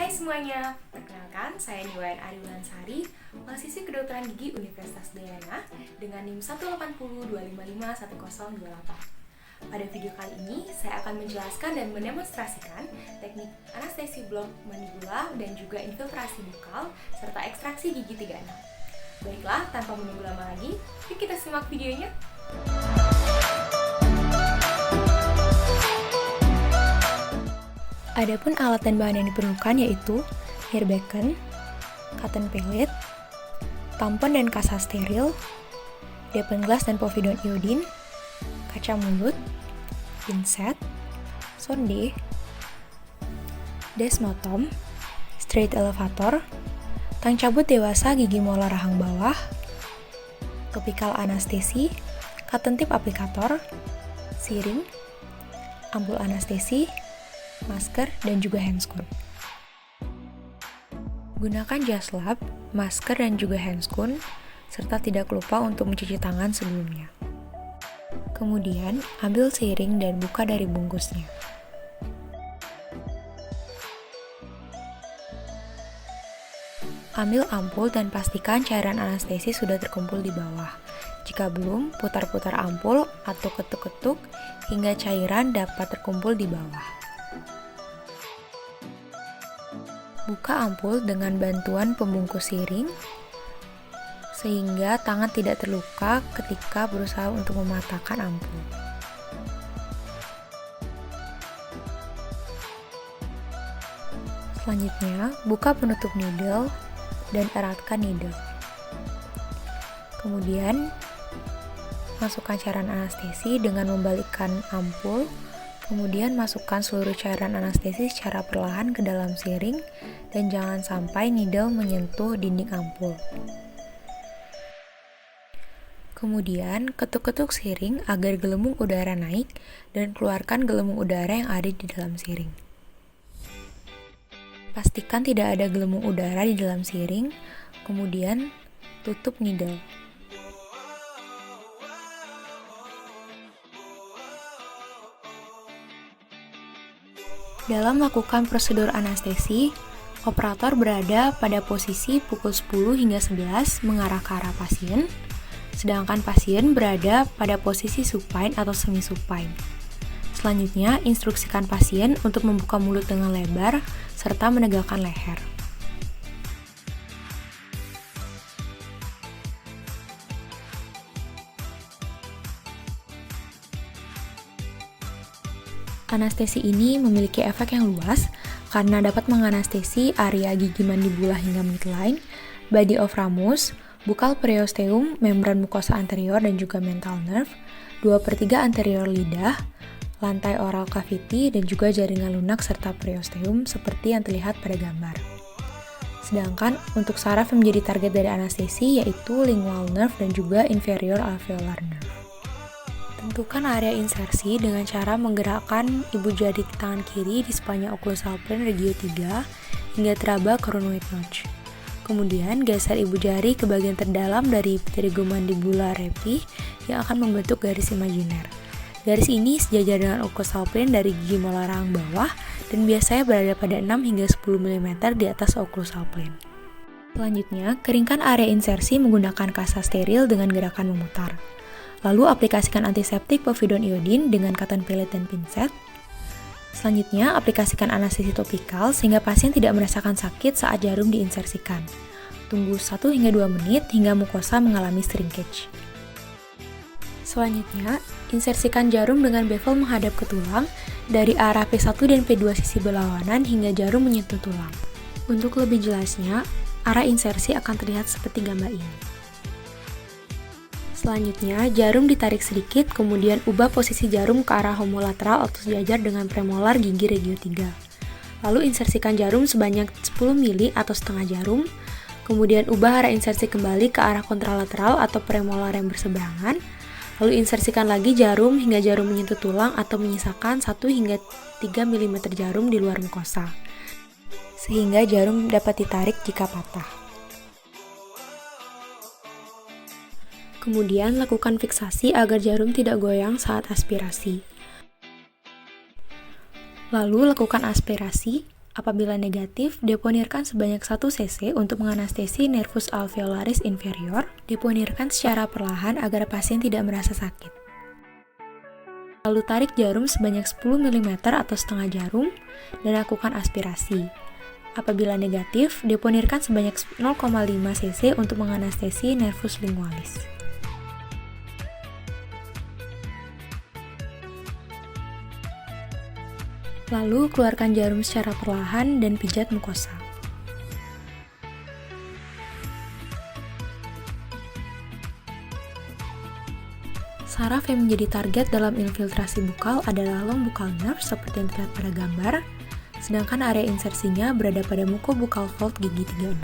Hai semuanya, perkenalkan saya Niwayan Ariwulansari, mahasiswi kedokteran gigi Universitas Udayana dengan NIM 18025511028. Pada video kali ini, saya akan menjelaskan dan mendemonstrasikan teknik anestesi blok mandibula dan juga infiltrasi bukal serta ekstraksi gigi 36. Baiklah, tanpa menunggu lama lagi, yuk kita simak videonya. Adapun alat dan bahan yang diperlukan yaitu hair beacon, cotton pellet, tampon dan kasa steril, depen glass dan povidone iodine, kaca mulut, pinset, sonde, desmotom, straight elevator, tang cabut dewasa gigi molar rahang bawah, topikal anestesi, cotton tip aplikator, siring, ampul anestesi, masker, dan juga handscoon. Gunakan jas lab, masker, dan juga handscoon, serta tidak lupa untuk mencuci tangan sebelumnya. Kemudian, ambil siring dan buka dari bungkusnya. Ambil ampul dan pastikan cairan anestesi sudah terkumpul di bawah. Jika belum, putar-putar ampul atau ketuk-ketuk hingga cairan dapat terkumpul di bawah. Buka ampul dengan bantuan pembungkus siring, sehingga tangan tidak terluka ketika berusaha untuk mematahkan ampul. Selanjutnya, buka penutup needle dan eratkan needle. Kemudian, masukkan cairan anestesi dengan membalikkan ampul. Kemudian masukkan seluruh cairan anestesi secara perlahan ke dalam siring dan jangan sampai needle menyentuh dinding ampul. Kemudian ketuk-ketuk siring agar gelembung udara naik dan keluarkan gelembung udara yang ada di dalam siring. Pastikan tidak ada gelembung udara di dalam siring, kemudian tutup needle. Dalam melakukan prosedur anestesi, operator berada pada posisi pukul 10 hingga 11 mengarah ke arah pasien, sedangkan pasien berada pada posisi supine atau semi-supine. Selanjutnya, instruksikan pasien untuk membuka mulut dengan lebar serta menegakkan leher. Anestesi ini memiliki efek yang luas karena dapat menganestesi area gigi mandibula hingga midline, body of ramus, bukal periosteum, membran mukosa anterior dan juga mental nerve, 2/3 anterior lidah, lantai oral cavity dan juga jaringan lunak serta periosteum seperti yang terlihat pada gambar. Sedangkan untuk saraf yang menjadi target dari anestesi yaitu lingual nerve dan juga inferior alveolar nerve. Tentukan area insersi dengan cara menggerakkan ibu jari tangan kiri di sepanjang occlusal plane regio 3 hingga teraba coronary notch. Kemudian geser ibu jari ke bagian terdalam dari pterygomandibular raphe yang akan membentuk garis imajiner. Garis ini sejajar dengan occlusal plane dari gigi molar rahang bawah dan biasanya berada pada 6 hingga 10 mm di atas occlusal plane. Selanjutnya, keringkan area insersi menggunakan kasa steril dengan gerakan memutar. Lalu aplikasikan antiseptik povidone iodine dengan cotton pellet dan pinset. Selanjutnya, aplikasikan anestesi topikal sehingga pasien tidak merasakan sakit saat jarum diinsersikan. Tunggu 1 hingga 2 menit hingga mukosa mengalami shrinkage. Selanjutnya, insersikan jarum dengan bevel menghadap ke tulang dari arah P1 dan P2 sisi berlawanan hingga jarum menyentuh tulang. Untuk lebih jelasnya, arah insersi akan terlihat seperti gambar ini. Selanjutnya, jarum ditarik sedikit, kemudian ubah posisi jarum ke arah homolateral atau sejajar dengan premolar gigi regio 3. Lalu insersikan jarum sebanyak 10 mili atau setengah jarum, kemudian ubah arah insersi kembali ke arah kontralateral atau premolar yang berseberangan, lalu insersikan lagi jarum hingga jarum menyentuh tulang atau menyisakan 1 hingga 3 mm jarum di luar mukosa, sehingga jarum dapat ditarik jika patah. Kemudian lakukan fiksasi agar jarum tidak goyang saat aspirasi. Lalu lakukan aspirasi Apabila negatif, deponirkan sebanyak 1 cc untuk menganestesi nervus alveolaris inferior. Deponirkan secara perlahan agar pasien tidak merasa sakit. Lalu tarik jarum sebanyak 10 mm atau setengah jarum dan lakukan aspirasi. Apabila negatif, deponirkan sebanyak 0,5 cc untuk menganestesi nervus lingualis. Lalu keluarkan jarum secara perlahan dan pijat mukosa. Saraf yang menjadi target dalam infiltrasi bukal adalah long buccal nerve seperti yang terlihat pada gambar, sedangkan area insersinya berada pada mucobuccal fold gigi 36.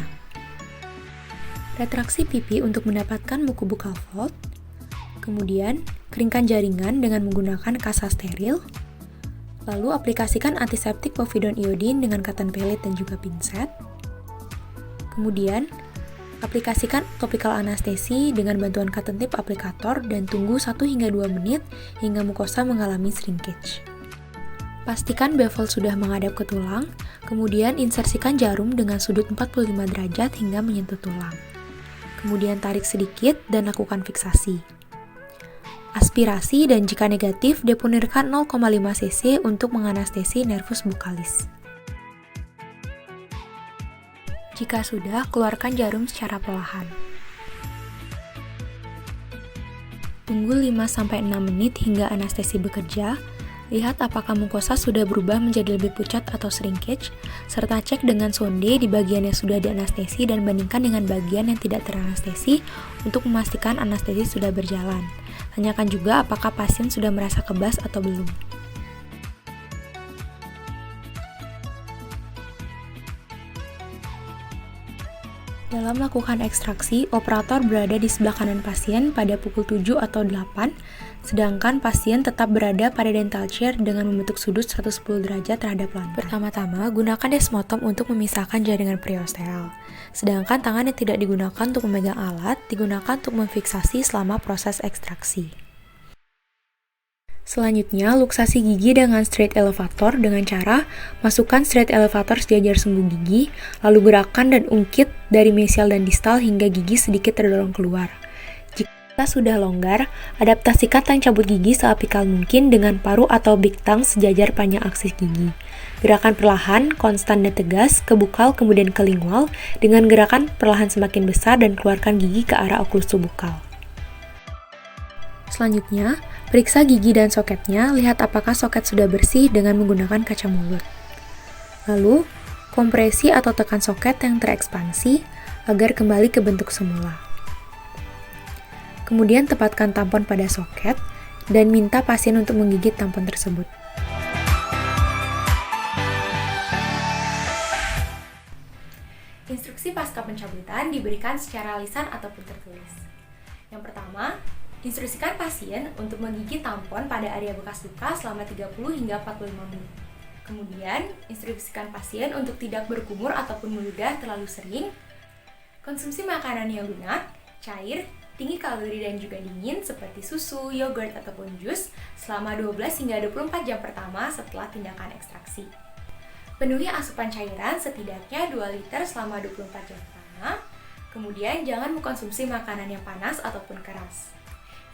Retraksi pipi untuk mendapatkan mucobuccal fold. Kemudian, keringkan jaringan dengan menggunakan kasa steril. Lalu aplikasikan antiseptik povidone iodine dengan cotton pellet dan juga pinset. Kemudian, aplikasikan topical anestesi dengan bantuan cotton tip aplikator dan tunggu 1 hingga 2 menit hingga mukosa mengalami shrinkage. Pastikan bevel sudah menghadap ke tulang, kemudian insersikan jarum dengan sudut 45 derajat hingga menyentuh tulang. Kemudian tarik sedikit dan lakukan fiksasi. Aspirasi dan jika negatif, deponirkan 0,5 cc untuk menganestesi nervus buccalis. Jika sudah, keluarkan jarum secara perlahan. Tunggu 5-6 menit hingga anestesi bekerja. Lihat apakah mukosa sudah berubah menjadi lebih pucat atau shrinkage, serta cek dengan sonde di bagian yang sudah dianestesi dan bandingkan dengan bagian yang tidak teranestesi untuk memastikan anestesi sudah berjalan. Tanyakan juga apakah pasien sudah merasa kebas atau belum. Dalam melakukan ekstraksi, operator berada di sebelah kanan pasien pada pukul 7 atau 8, sedangkan pasien tetap berada pada dental chair dengan membentuk sudut 110 derajat terhadap lantai. Pertama-tama, gunakan desmotom untuk memisahkan jaringan periosteal. Sedangkan tangan yang tidak digunakan untuk memegang alat, digunakan untuk memfiksasi selama proses ekstraksi. Selanjutnya, luksasi gigi dengan straight elevator dengan cara masukkan straight elevator sejajar sumbu gigi, lalu gerakan dan ungkit dari mesial dan distal hingga gigi sedikit terdorong keluar. Jika sudah longgar, adaptasikan tang cabut gigi seapikal mungkin dengan paru atau big tongue sejajar panjang aksis gigi. Gerakan perlahan, konstan dan tegas ke bukal kemudian ke lingual dengan gerakan perlahan semakin besar dan keluarkan gigi ke arah oklus subukal. Selanjutnya, periksa gigi dan soketnya, lihat apakah soket sudah bersih dengan menggunakan kaca mulut. Lalu, kompresi atau tekan soket yang terekspansi agar kembali ke bentuk semula. Kemudian tepatkan tampon pada soket dan minta pasien untuk menggigit tampon tersebut. Instruksi pasca pencabutan diberikan secara lisan ataupun tertulis. Yang pertama, instruksikan pasien untuk menggigit tampon pada area bekas luka selama 30 hingga 45 menit. Kemudian, instruksikan pasien untuk tidak berkumur ataupun meludah terlalu sering. Konsumsi makanan yang lunak, cair, tinggi kalori dan juga dingin seperti susu, yogurt ataupun jus selama 12 hingga 24 jam pertama setelah tindakan ekstraksi. Penuhi asupan cairan setidaknya 2 liter selama 24 jam pertama. Kemudian, jangan mengkonsumsi makanan yang panas ataupun keras.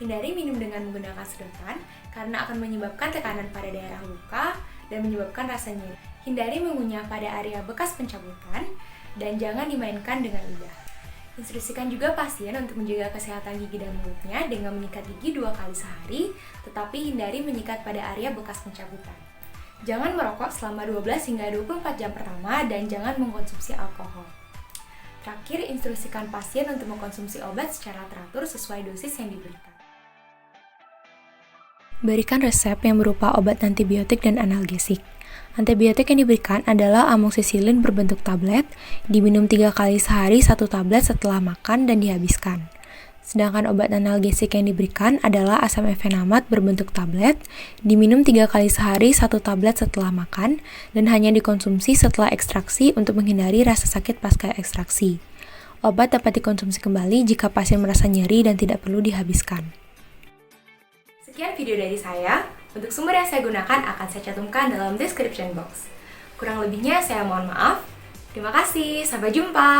Hindari minum dengan menggunakan sedotan karena akan menyebabkan tekanan pada daerah luka dan menyebabkan rasa nyeri. Hindari mengunyah pada area bekas pencabutan dan jangan dimainkan dengan lidah. Instruksikan juga pasien untuk menjaga kesehatan gigi dan mulutnya dengan menyikat gigi 2 kali sehari, tetapi hindari menyikat pada area bekas pencabutan. Jangan merokok selama 12 hingga 24 jam pertama dan jangan mengkonsumsi alkohol. Terakhir, instruksikan pasien untuk mengkonsumsi obat secara teratur sesuai dosis yang diberikan. Berikan resep yang berupa obat antibiotik dan analgesik. Antibiotik yang diberikan adalah amoxicillin berbentuk tablet, diminum 3 kali sehari 1 tablet setelah makan dan dihabiskan. Sedangkan obat analgesik yang diberikan adalah asam efenamat berbentuk tablet, diminum 3 kali sehari 1 tablet setelah makan, dan hanya dikonsumsi setelah ekstraksi untuk menghindari rasa sakit pasca ekstraksi. Obat dapat dikonsumsi kembali jika pasien merasa nyeri dan tidak perlu dihabiskan. Sekian video dari saya. Untuk sumber yang saya gunakan akan saya cantumkan dalam description box. Kurang lebihnya saya mohon maaf. Terima kasih, sampai jumpa.